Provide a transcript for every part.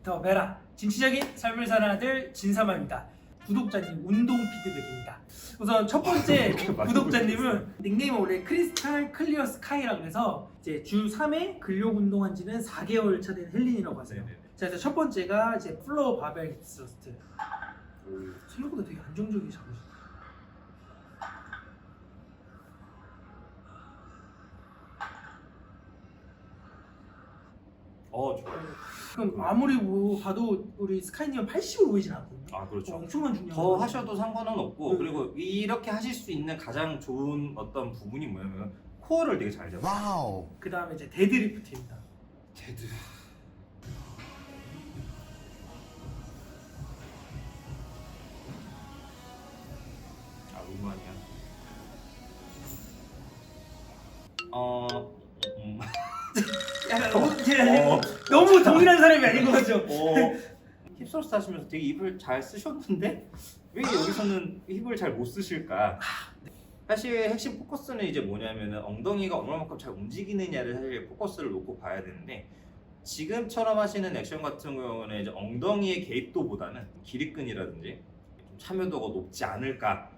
더 베라 진취적인 삶을 사는 아들 진사마입니다. 구독자님 운동 피드백입니다. 우선 첫 번째 구독자님은 닉네임은 원래 크리스탈 클리어 스카이라 그래서 이제 주 3회 근력 운동한 지는 4개월 차 된 헬린이라고 하세요. 자, 그래서 첫 번째가 이제 플로어 바벨 스러스트. 생각보다 되게 안정적이게 잡으시네. 좋아요. 그럼 아무리 뭐 봐도 우리 스카이님은 80으로 보이진 않거든요. 아, 그렇죠. 엄청난 중량. 더 하셔도 상관은 없고, 네. 그리고 이렇게 하실 수 있는 가장 좋은 어떤 부분이 뭐냐면 코어를 되게 잘 잡아요. 와우. 그 다음에 이제 데드리프트입니다. 데드. 오만이야. 약간 너무 동일한 사람이 아닌 것 같죠? 힙스러스트 하시면서 되게 입을 잘 쓰셨는데 왜 여기서는 힙을 잘 못 쓰실까? 사실 핵심 포커스는 이제 뭐냐면은 엉덩이가 얼마만큼 잘 움직이느냐를 사실 포커스를 놓고 봐야 되는데, 지금처럼 하시는 액션 같은 경우는 이제 엉덩이의 개입도보다는 기립근이라든지 좀 참여도가 높지 않을까.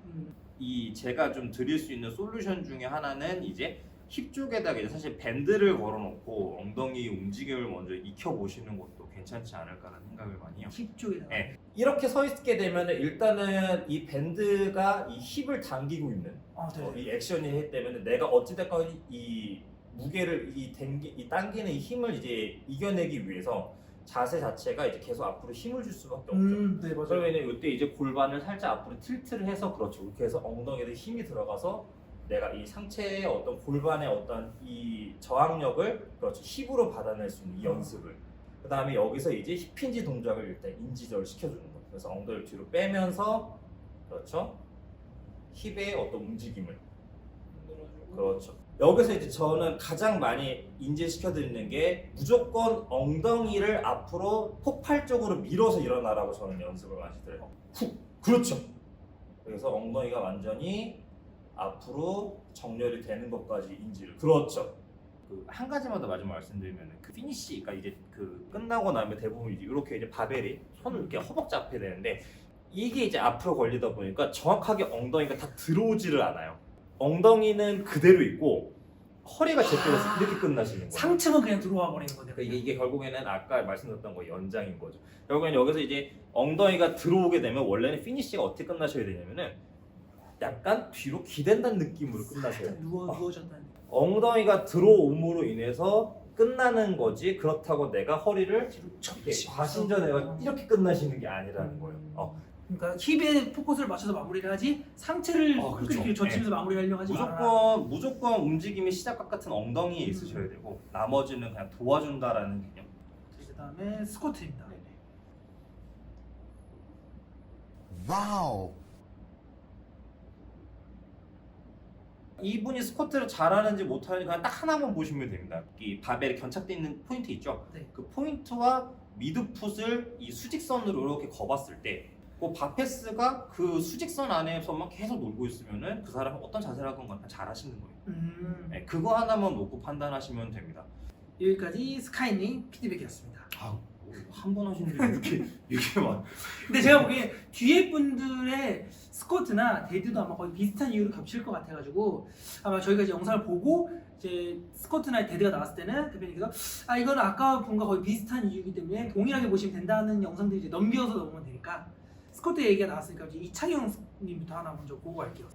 이 제가 좀 드릴 수 있는 솔루션 중에 하나는 이제 힙 쪽에다가 이제 사실 밴드를 걸어놓고 엉덩이 움직임을 먼저 익혀보시는 것도 괜찮지 않을까라는 생각을 많이 해요. 힙 쪽에다가. 네. 이렇게 서 있게 되면 일단은 이 밴드가 이 힙을 당기고 있는 네. 이 액션이 하기 때문에 내가 어찌됐건 이 무게를 이 당기는 이 힘을 이제 이겨내기 위해서 자세 자체가 이제 계속 앞으로 힘을 줄 수밖에 없죠. 네, 맞아요. 그러면 이때 이제 골반을 살짝 앞으로 틸트를 해서, 그렇죠. 이렇게 해서 엉덩이에 힘이 들어가서 내가 이 상체의 어떤 골반의 어떤 이 저항력을, 그렇죠, 힙으로 받아낼 수 있는 이 연습을. 그 다음에 여기서 이제 힙힌지 동작을 일단 인지적으로 시켜주는 거예요. 그래서 엉덩이를 뒤로 빼면서, 그렇죠, 힙의 어떤 움직임을, 그렇죠. 여기서 이제 저는 가장 많이 인지시켜드리는 게 무조건 엉덩이를 앞으로 폭발적으로 밀어서 일어나라고 저는 연습을 많이 드려요. 훅, 그렇죠. 그래서 엉덩이가 완전히 앞으로 정렬이 되는 것까지 인지를, 그렇죠. 한 가지만 더 마지막 말씀드리면 그 피니시, 그러니까 이제 그 끝나고 나면 대부분 이제 이렇게 이제 바벨이 손을 이렇게 허벅지 앞에 되는데, 이게 이제 앞으로 걸리다 보니까 정확하게 엉덩이가 다 들어오지를 않아요. 엉덩이는 그대로 있고 허리가 제껴져서 이렇게 끝나시는 거예요. 상체만 그냥 들어와 버리는 거네요. 그러니까 이게 결국에는 아까 말씀드렸던 거 연장인 거죠. 결국에는 여기서 이제 엉덩이가 들어오게 되면 원래는 피니시가 어떻게 끝나셔야 되냐면은 약간 뒤로 기댄다는 느낌으로 끝나셔야 돼요. 누워졌다는. 엉덩이가 들어옴으로 인해서 끝나는 거지, 그렇다고 내가 허리를 뒤로 과신전해가 이렇게 끝나시는 게 아니라는 거예요. 그러니까 힙에 포커스를 맞춰서 마무리를 하지 상체를 그렇죠. 이렇게 젖히면서 마무리하려고 하지 마라. 무조건 움직임의 시작과 같은 엉덩이에 있으셔야 되고 나머지는 그냥 도와준다라는 개념. 그 다음에 스쿼트입니다. 와우. 이분이 스쿼트를 잘하는지 못하는지 그냥 딱 하나만 보시면 됩니다. 이 바벨에 견착되어 있는 포인트 있죠? 네. 그 포인트와 미드풋을 이 수직선으로 이렇게 거봤을 때 그 바페스가 그 수직선 안에서만 계속 놀고 있으면은 그 사람은 어떤 자세를 하건 간에 잘 하시는 거예요. 네, 그거 하나만 놓고 판단하시면 됩니다. 여기까지 스카이님 피드백이었습니다. 한 번 하시는데 이렇게 막. 근데 제가 보기에 뒤에 분들의 스쿼트나 데드도 아마 거의 비슷한 이유로 겹칠 것 같아가지고 아마 저희가 이제 영상을 보고 이제 스쿼트나 데드가 나왔을 때는 대표님께서 이거는 아까 분과 거의 비슷한 이유이기 때문에 동일하게 보시면 된다는 영상들이 이제 넘겨서 넘으면 되니까 스쿼트 얘기가 나왔으니까 이제 이창영 님부터 하나 먼저 보고 갈게요.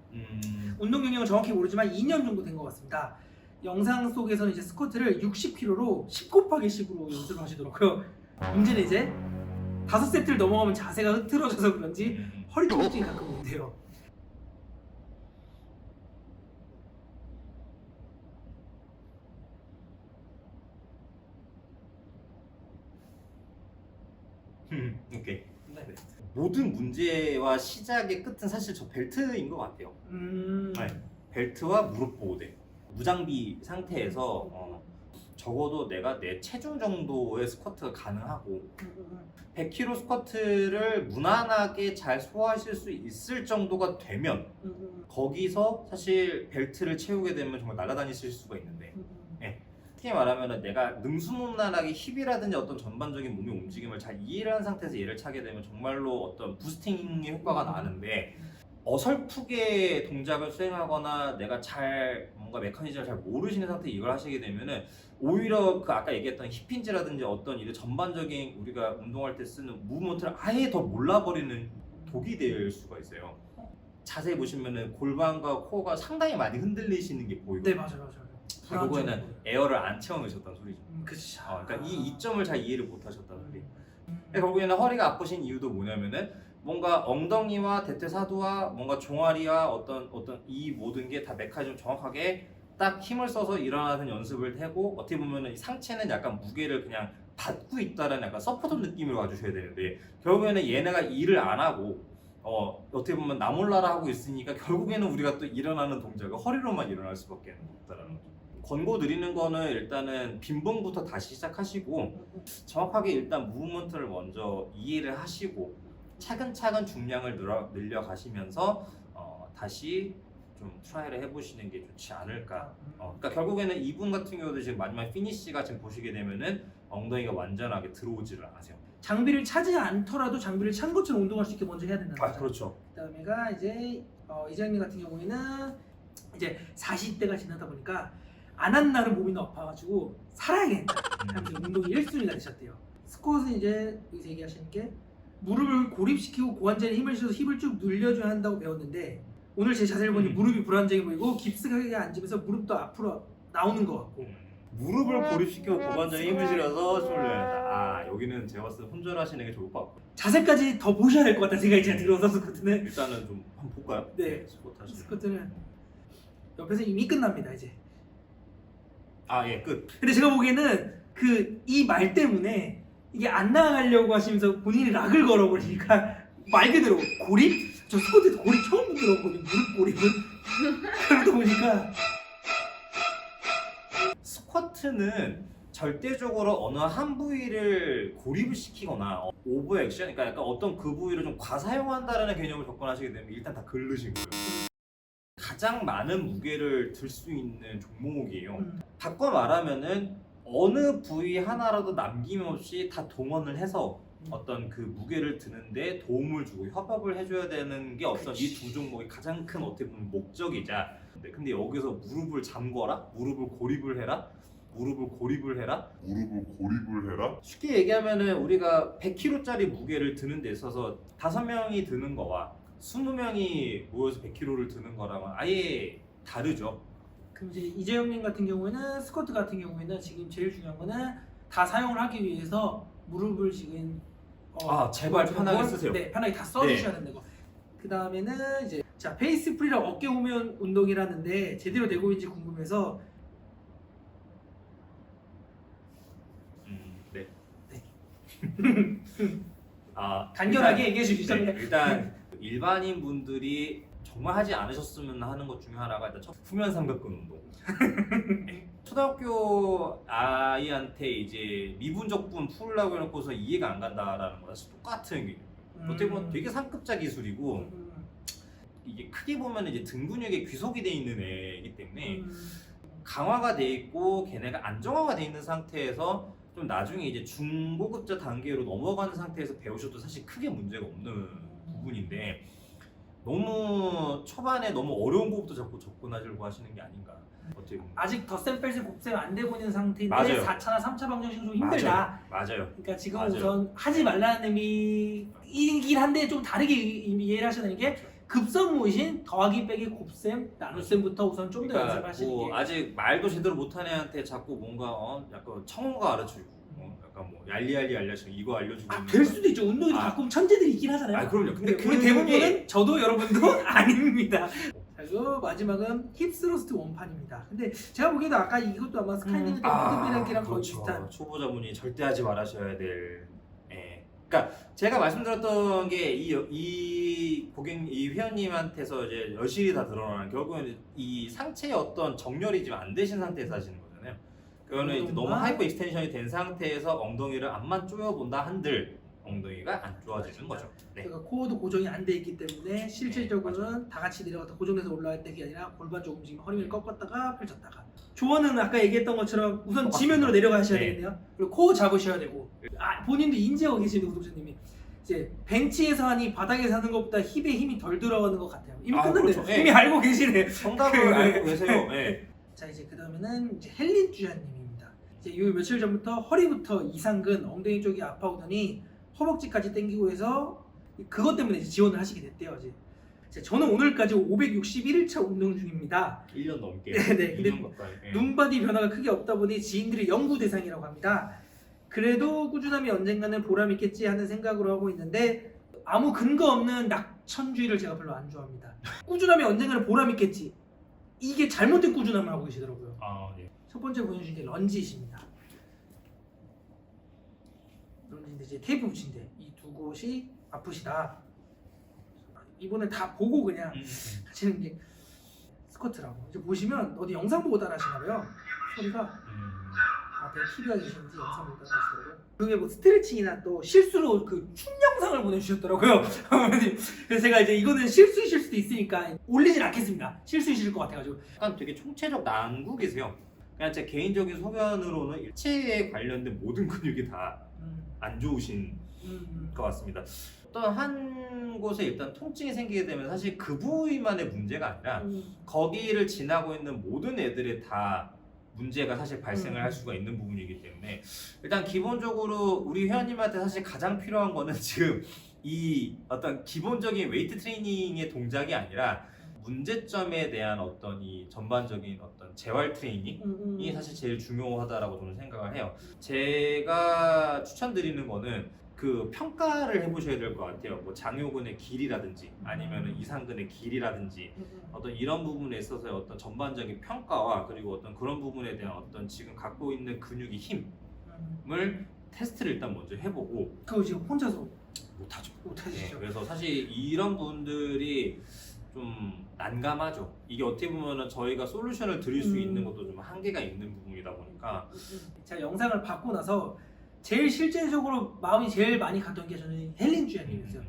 운동 경력은 정확히 모르지만 2년 정도 된 것 같습니다. 영상 속에서는 이제 스쿼트를 60kg로 10 곱하기 10으로 연습을 하시더라고요. 문제는 이제 5세트를 넘어가면 자세가 흐트러져서 그런지 허리 통증이 가끔 온대요. 오케이. 네. 모든 문제와 시작의 끝은 사실 저 벨트인 것 같아요. 네. 벨트와 무릎 보호대. 무장비 상태에서 적어도 내가 내 체중 정도의 스쿼트가 가능하고 100kg 스쿼트를 무난하게 잘 소화하실 수 있을 정도가 되면 거기서 사실 벨트를 채우게 되면 정말 날아다니실 수가 있는데 특히 쉽게 말하면은 내가 능수능란하게 힙이라든지 어떤 전반적인 몸의 움직임을 잘 이해를 한 상태에서 얘를 차게 되면 정말로 어떤 부스팅의 효과가 나는데 어설프게 동작을 수행하거나 내가 잘 뭔가 메커니즘을 잘 모르시는 상태에 이걸 하시게 되면은 오히려 그 아까 얘기했던 힙힌지라든지 어떤 이런 전반적인 우리가 운동할 때 쓰는 무브먼트를 아예 더 몰라버리는 독이 될 수가 있어요. 자세히 보시면은 골반과 코어가 상당히 많이 흔들리시는 게 보이고 네 맞아요. 결국에는 에어를 안 채워넣으셨다는 소리죠. 그치. 그러니까 이 이점을 잘 이해를 못하셨다는 소리. 결국에는 허리가 아프신 이유도 뭐냐면은 뭔가 엉덩이와 대퇴사두와 뭔가 종아리와 어떤 이 모든 게 다 메커니즘 정확하게 딱 힘을 써서 일어나는 연습을 하고 어떻게 보면은 이 상체는 약간 무게를 그냥 받고 있다라는 약간 서포트 느낌으로 가주셔야 되는데 결국에는 얘네가 일을 안 하고 어떻게 보면 나 몰라라 하고 있으니까 결국에는 우리가 또 일어나는 동작은 허리로만 일어날 수밖에 없다라는 거죠. 권고드리는 거는 일단은 빈봉부터 다시 시작하시고 정확하게 일단 무브먼트를 먼저 이해를 하시고 차근차근 중량을 늘려가시면서 다시 좀 트라이를 해보시는 게 좋지 않을까. 그러니까 결국에는 이분 같은 경우도 지금 마지막 피니시가 지금 보시게 되면은 엉덩이가 완전하게 들어오지를 않으세요. 장비를 차지 않더라도 장비를 찬 것처럼 운동할 수 있게 먼저 해야 된다는 거죠. 그렇죠. 그다음에가 이제 이장님 같은 경우에는 이제 40대가 지나다 보니까 안 한 날은 몸이 너무 아파가지고 살아야겠다 하면서 운동이 1순위가 되셨대요. 스쿼트는 이제 여기서 얘기하시는 게 무릎을 고립시키고 고관절에 힘을 실어서 힙을 쭉 늘려줘야 한다고 배웠는데 오늘 제 자세를 보니 무릎이 불안정해 보이고 깁스하게 앉으면서 무릎도 앞으로 나오는 것 같고 무릎을 고립시키고 고관절에 힘을 실어서 숨을 내야 된다. 여기는 제가 봤을 때 혼절하시는 게 좋을 것 같고 자세까지 더 보셔야 될 것 같다는 생각이 제가 들어서 스쿼트는 일단은 좀 한번 볼까요? 네. 스쿼트 하시는 스쿼트는 옆에서 이미 끝납니다 이제. 예, 끝. 근데 제가 보기에는 그 이 말 때문에 이게 안 나가려고 하시면서 본인이 락을 걸어버리니까 말 그대로 고립? 저 스쿼트에서 고립 처음 들어보거든요. 무릎 고립은. 그러다 보니까 스쿼트는 절대적으로 어느 한 부위를 고립을 시키거나 오버 액션, 그러니까 약간 어떤 그 부위를 좀 과사용한다라는 개념을 접근하시게 되면 일단 다 글르신 거예요. 가장 많은 무게를 들 수 있는 종목이에요. 바꿔 말하면은 어느 부위 하나라도 남김없이 다 동원을 해서 어떤 그 무게를 드는데 도움을 주고 협업을 해줘야 되는 게 어떤 이 두 종목의 가장 큰 어떻게 보면 목적이자 근데 여기서 무릎을 잠궈라? 무릎을 고립을 해라? 무릎을 고립을 해라? 쉽게 얘기하면은 우리가 100kg짜리 무게를 드는 데 있어서 5명이 드는 거와 20명이 모여서 100kg를 드는 거랑은 아예 다르죠. 그럼 이제 이재영님 같은 경우에는 스쿼트 같은 경우에는 지금 제일 중요한 거는 다 사용을 하기 위해서 무릎을 지금 제발 편하게 쓰세요. 네, 편하게 다 써주셔야 되는 거. 그 다음에는 이제 자 페이스 프리랑 어깨 후면 운동이라는데 제대로 되고 있는지 궁금해서 네. 간결하게 얘기해 주시죠. 일단 일반인 분들이 정말 하지 않으셨으면 하는 것 중에 하나가 일단 후면 삼각근 운동. 초등학교 아이한테 이제 미분적분 풀라고 해놓고서 이해가 안 간다라는 거랑 똑같은 게 어떻게 보면 되게 상급자 기술이고 이게 크게 보면 이제 등 근육에 귀속이 돼 있는 애이기 때문에 강화가 돼 있고 걔네가 안정화가 돼 있는 상태에서 좀 나중에 이제 중고급자 단계로 넘어가는 상태에서 배우셔도 사실 크게 문제가 없는 부분인데 너무 초반에 너무 어려운 것부터 자꾸 접근하려고 하시는 게 아닌가. 어떻게 보면. 아직 덧셈 뺄셈 곱셈 안 되고 있는 상태인데 맞아요. 4차나 3차 방정식은 좀 힘들다. 맞아요. 그러니까 지금 맞아요. 우선 하지 말라는 의미이긴 한데 좀 다르게 이해를 하셔야 되는 게 급선무이신 더하기 빼기 곱셈 나눗셈부터 우선 좀 더 그러니까 연습하시는 뭐 게 아직 말도 제대로 못하는 애한테 자꾸 뭔가 약간 청어가 알려주고 약간 뭐 얄리얄리 알려주고 이거 알려주고 될 수도 있죠. 운동에도 가끔 천재들이 있긴 하잖아요. 그럼요. 근데 우리 그게 대부분은 저도 여러분도 아닙니다. 그리고 마지막은 힙스로스트 원판입니다. 근데 제가 보기에도 아까 이것도 아마 스카이닝 포드비랑기랑 거의 비슷한. 초보자분이 절대 하지 말아셔야 될. 그러니까 제가 말씀드렸던 게 이 회원님한테서 이제 여실히 다 드러나는 결국은 이 상체의 어떤 정렬이 지금 안 되신 상태에서 하시는 거잖아요. 그거는 이제 너무 하이퍼 익스텐션이 된 상태에서 엉덩이를 앞만 조여본다 한들 엉덩이가 안 좋아지는 거죠. 네. 그러니까 코어도 고정이 안 돼 있기 때문에 실질적으로는 다 같이 내려갔다 고정돼서 올라갈 때 그게 아니라 골반 쪽 움직임, 허리를 꺾었다가 펼쳤다가. 조언은 아까 얘기했던 것처럼 우선 똑같습니다. 지면으로 내려가셔야 네. 되겠네요. 그리고 코어 잡으셔야 되고. 본인도 인지하고 계시는 구독자님이 이제 벤치에서 하니 바닥에서 하는 것보다 힙에 힘이 덜 들어가는 것 같아요. 이미 끝났네. 그렇죠. 네. 이미 알고 계시네. 정답을 알고 계세요. 네. 자, 이제 그 다음에는 이제 헬린 주자님입니다. 이제 요 며칠 전부터 허리부터 이상근, 엉덩이 쪽이 아파오더니 허벅지까지 당기고 해서 그것 때문에 이제 지원을 하시게 됐대요. 이제 저는 오늘까지 561일차 운동 중입니다. 1년 넘게. 네, 근데 2년 가까이. 네. 눈바디 변화가 크게 없다 보니 지인들의 연구 대상이라고 합니다. 그래도 꾸준함이 언젠가는 보람 있겠지 하는 생각으로 하고 있는데 아무 근거 없는 낙천주의를 제가 별로 안 좋아합니다. 꾸준함이 언젠가는 보람 있겠지. 이게 잘못된 꾸준함을 하고 계시더라고요. 아, 네. 첫 번째 보여주신 게 런지이십니다. 런지인데 이제 테이프 붙인데 이 두 곳이 아프시다. 이번에 다 보고 그냥 하시는 게 스쿼트라고. 이제 보시면 어디 영상 보고 따라하시나봐요. 소리가 앞에 TV가 계시는지 영상 보고 따라하시더라고요. 그게 뭐 스트레칭이나 또 실수로 그 춤 영상을 보내주셨더라고요. 그래서 제가 이제 이거는 실수이실 수도 있으니까 올리진 않겠습니다. 실수이실 것 같아가지고. 약간 되게 총체적 난국이세요. 그냥 제 개인적인 소견으로는 일체에 관련된 모든 근육이 다 안 좋으신 것 같습니다. 어떤 한 곳에 일단 통증이 생기게 되면 사실 그 부위만의 문제가 아니라 거기를 지나고 있는 모든 애들의 다 문제가 사실 발생을 할 수가 있는 부분이기 때문에 일단 기본적으로 우리 회원님한테 사실 가장 필요한 거는 지금 이 어떤 기본적인 웨이트 트레이닝의 동작이 아니라 문제점에 대한 어떤 이 전반적인 어떤 재활 트레이닝이 사실 제일 중요하다라고 저는 생각을 해요. 제가 추천드리는 거는 그 평가를 해보셔야 될 것 같아요. 뭐 장요근의 길이라든지 아니면은 이상근의 길이라든지 어떤 이런 부분에 있어서의 어떤 전반적인 평가와 그리고 어떤 그런 부분에 대한 어떤 지금 갖고 있는 근육의 힘을 테스트를 일단 먼저 해보고. 그거 지금 혼자서 못하죠. 못하시죠. 네, 그래서 사실 이런 분들이 좀 난감하죠. 이게 어떻게 보면은 저희가 솔루션을 드릴 수 있는 것도 좀 한계가 있는 부분이다 보니까. 제가 영상을 받고 나서 제일 실제적으로 마음이 제일 많이 갔던 게 저는 헬린 주연님이었어요.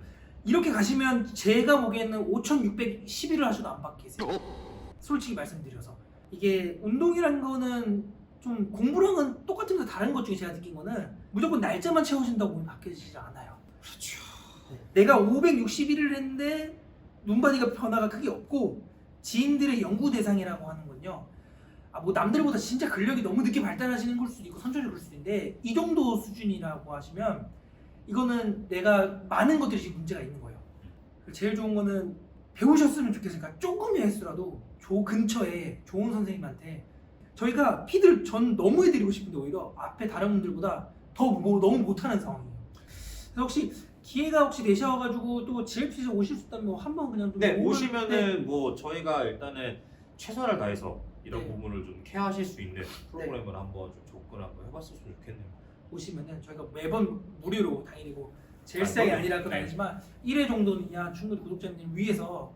이렇게 가시면 제가 보기에는 5,611을 하셔도 안 바뀌세요. 솔직히 말씀드려서 이게 운동이라는 거는 좀 공부랑은 똑같으면서 다른 것 중에 제가 느낀 거는 무조건 날짜만 채워진다고 몸이 바뀌지 않아요. 그렇죠. 내가 561을 했는데 눈바디가 변화가 크게 없고 지인들의 연구 대상이라고 하는 건요. 뭐 남들보다 진짜 근력이 너무 늦게 발달하시는 걸 수도 있고 선천적으로 그럴 수도 있는데 이 정도 수준이라고 하시면 이거는 내가 많은 것들이 지금 문제가 있는 거예요. 제일 좋은 거는 배우셨으면 좋겠으니까 조금의 횟수라도 근처에 좋은 선생님한테 저희가 피드를 전 너무 해드리고 싶은데 오히려 앞에 다른 분들보다 더 너무 못하는 상황이에요. 그래서 혹시 기회가 혹시 되셔가지고 또 GLP에서 오실 수 있다면 한번 그냥 좀 네, 오시면은 뭐 저희가 일단은 최선을 다해서 이런 네. 부분을 좀 케어하실 수 있는 프로그램을 한번 좀 접근 한번 해봤으면 좋겠네요. 오시면은 저희가 매번 무료로 당연히고 제일 싸게 아니라 그건 네. 아니지만 1회 정도는야 충분히 구독자님 위해서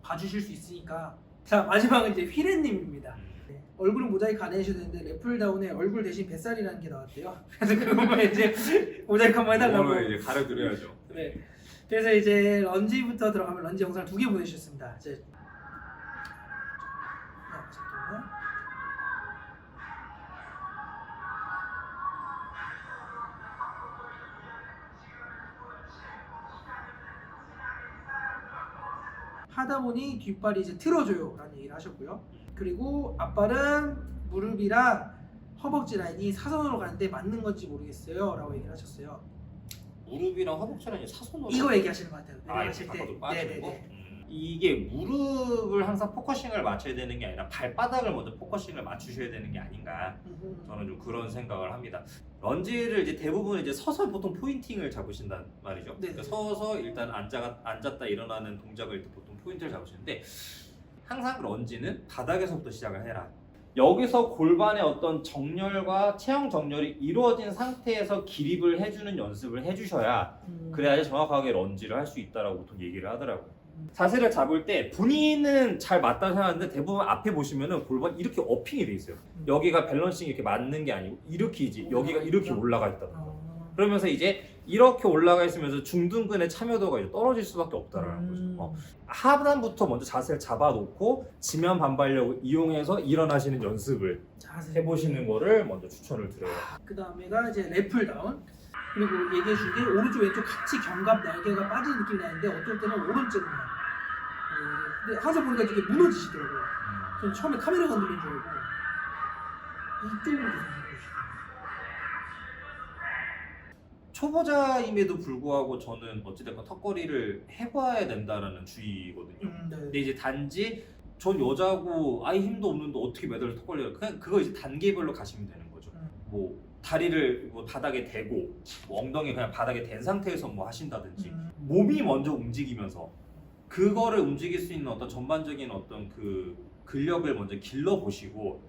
봐주실 수 있으니까. 자, 마지막은 이제 휘레님입니다. 네, 얼굴은 모자이크 안 해주셔도 되는데 래플다운에 얼굴 대신 뱃살이라는 게 나왔대요. 그래서 그것만 이제 모자이크 한번 해달라고. 그거는 이제 가려드려야죠. 네. 그래서 이제 런지부터 들어가면 런지 영상을 2개 보내주셨습니다. 이제 잠깐만요. 하다 보니 뒷발이 이제 틀어져요 라는 얘기를 하셨고요. 그리고 앞발은 무릎이랑 허벅지 라인이 사선으로 가는데 맞는 건지 모르겠어요 라고 얘기를 하셨어요. 무릎이랑 허벅지 라인이 사선으로. 이거 얘기하시는 것 같아요. 아, 내려가실 때. 바깥으로 빠지고. 네네네. 이게 무릎을 항상 포커싱을 맞춰야 되는 게 아니라 발바닥을 먼저 포커싱을 맞추셔야 되는 게 아닌가. 저는 좀 그런 생각을 합니다. 런지를 이제 대부분 이제 서서 보통 포인팅을 잡으신단 말이죠. 네. 그러니까 서서 일단 앉았다 일어나는 동작을 보통 포인트를 잡으시는데 항상 런지는 바닥에서부터 시작을 해라. 여기서 골반의 어떤 정렬과 체형 정렬이 이루어진 상태에서 기립을 해주는 연습을 해주셔야 그래야지 정확하게 런지를 할 수 있다라고 보통 얘기를 하더라고요. 자세를 잡을 때 본인은 잘 맞다고 생각하는데 대부분 앞에 보시면은 골반 이렇게 어핑이 돼 있어요. 여기가 밸런싱이 이렇게 맞는 게 아니고 이렇게 이제 여기가 이렇게 올라가 있다. 그러면서 이제 이렇게 올라가 있으면서 중둔근의 참여도가 이제 떨어질 수밖에 없다라는 거죠. 하단부터 먼저 자세를 잡아놓고 지면 반발력을 이용해서 일어나시는 연습을 자세. 해보시는 거를 먼저 추천을 드려요. 그 다음에가 이제 랩풀 다운. 그리고 얘기해 준 게 오른쪽 왼쪽 같이 견갑 날개가 빠지는 느낌이 나는데 어떨 때는 오른쪽으로 나요. 근데 항상 보니까 이게 무너지시더라고요. 전 처음에 카메라 건드린 줄 알고 이쪽으로 계속 무너지시더라고요. 초보자임에도 불구하고 저는 어찌됐건 턱걸이를 해봐야 된다라는 주의거든요. 네. 근데 이제 단지 전 여자고 아예 힘도 없는데 어떻게 매달려 턱걸이를 그냥 그거 이제 단계별로 가시면 되는 거죠. 뭐 다리를 뭐 바닥에 대고 뭐 엉덩이 그냥 바닥에 댄 상태에서 뭐 하신다든지 몸이 먼저 움직이면서 그거를 움직일 수 있는 어떤 전반적인 어떤 그 근력을 먼저 길러 보시고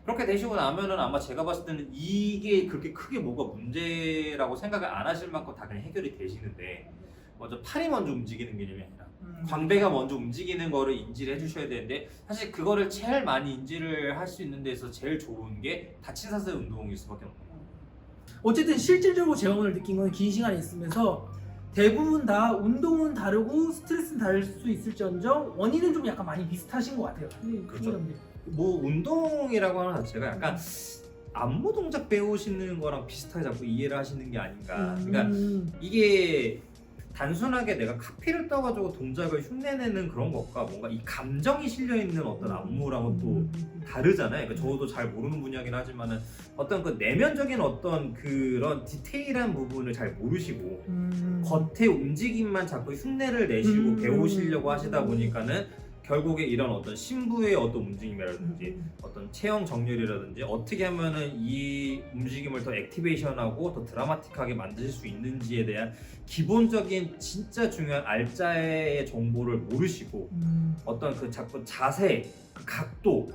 그렇게 되시고 나면은 아마 제가 봤을 때는 이게 그렇게 크게 뭐가 문제라고 생각을 안 하실 만큼 다 그냥 해결이 되시는데 먼저 팔이 먼저 움직이는 개념이 아니라 광배가 먼저 움직이는 거를 인지를 해주셔야 되는데 사실 그거를 제일 많이 인지를 할 수 있는 데서 제일 좋은 게 다친 사슬 운동일 수밖에 없는 거예요. 어쨌든 실질적으로 재원을 느낀 건 긴 시간에 있으면서 대부분 다 운동은 다르고 스트레스는 다를 수 있을지언정 원인은 좀 약간 많이 비슷하신 것 같아요. 그렇죠. 뭐 운동이라고 하는 자체가 약간 안무 동작 배우시는 거랑 비슷하게 자꾸 이해를 하시는 게 아닌가. 그러니까 이게 단순하게 내가 카피를 떠가지고 동작을 흉내내는 그런 것과 뭔가 이 감정이 실려있는 어떤 안무랑은 또 다르잖아요. 그러니까 저도 잘 모르는 분야긴 하지만은 어떤 그 내면적인 어떤 그런 디테일한 부분을 잘 모르시고 겉의 움직임만 자꾸 흉내를 내시고 배우시려고 하시다 보니까는 결국에 이런 어떤 심부의 어떤 움직임이라든지 어떤 체형 정렬이라든지 어떻게 하면은 이 움직임을 더 액티베이션하고 더 드라마틱하게 만드실 수 있는지에 대한 기본적인 진짜 중요한 알짜의 정보를 모르시고 어떤 그 자꾸 자세, 그 각도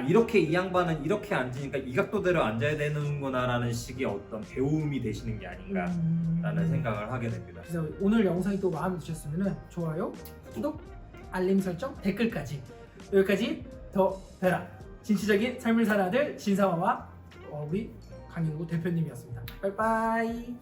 이렇게 이 양반은 이렇게 앉으니까 이 각도대로 앉아야 되는구나라는 식의 어떤 배움이 되시는 게 아닌가라는 생각을 하게 됩니다. 그래서 오늘 영상이 또 마음에 드셨으면 좋아요, 구독, 알림 설정, 댓글까지 여기까지 더 베라 진취적인 삶을 사는 아들 진사마와 우리 강인구 대표님이었습니다. 빠이빠이.